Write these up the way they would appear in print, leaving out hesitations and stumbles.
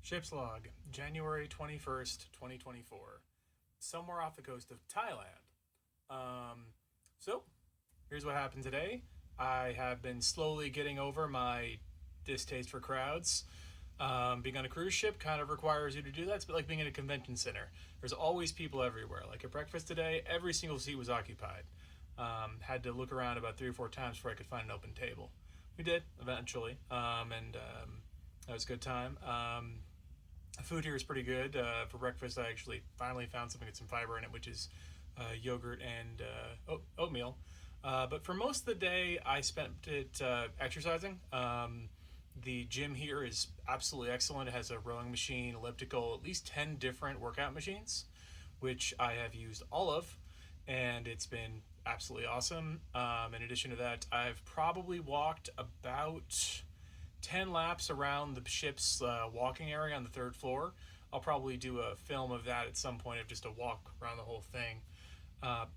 Ship's log, January 21st, 2024. Somewhere off the coast of Thailand. So, here's what happened today. I have been slowly getting over my distaste for crowds. Being on a cruise ship kind of requires you to do that. It's like being in a convention center. There's always people everywhere. Like at breakfast today, every single seat was occupied. Had to look around about 3 or 4 times before I could find an open table. We did eventually, and that was a good time. Food here is pretty good. For breakfast, I actually finally found something with some fiber in it, which is yogurt and oatmeal. But for most of the day, I spent it exercising. The gym here is absolutely excellent. It has a rowing machine, elliptical, at least 10 different workout machines, which I have used all of, and it's been absolutely awesome. In addition to that, I've probably walked about 10 laps around the ship's walking area on the third floor. I'll probably do a film of that at some point of just a walk around the whole thing.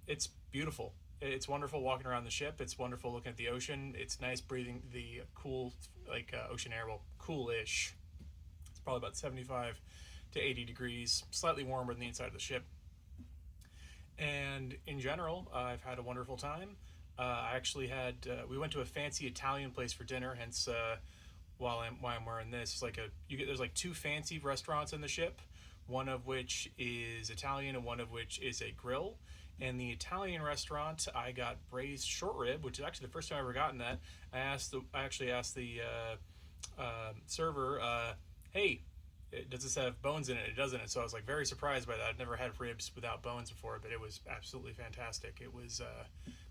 It's beautiful. It's wonderful walking around the ship. It's wonderful looking at the ocean. It's nice breathing the cool, ocean air. Well, cool-ish. It's probably about 75 to 80 degrees, slightly warmer than the inside of the ship. And in general, I've had a wonderful time. I actually had we went to a fancy Italian place for dinner, hence why I'm wearing this. It's like there's like two fancy restaurants in the ship, one of which is Italian and one of which is a grill. And the Italian restaurant, I got braised short rib, which is actually the first time I've ever gotten that. I actually asked the server, "Hey, does this have bones in it?" It doesn't. So I was like very surprised by that. I've never had ribs without bones before, but it was absolutely fantastic. It was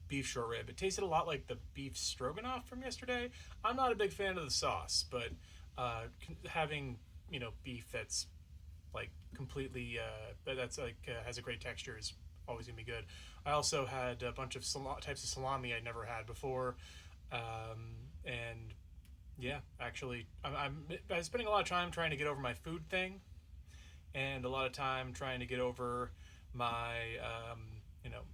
beef short rib. It tasted a lot like the beef stroganoff from yesterday. I'm not a big fan of the sauce, but having beef that's like completely that's like has a great texture is always gonna be good. I also had a bunch of types of salami I'd never had before, and yeah, actually, I'm spending a lot of time trying to get over my food thing, and a lot of time trying to get over my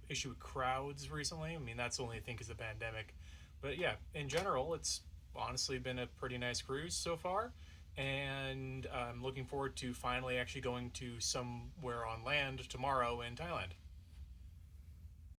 issue with crowds recently. I mean, that's the only thing because of the pandemic. But yeah, in general, it's honestly been a pretty nice cruise so far, and I'm looking forward to finally actually going to somewhere on land tomorrow in Thailand.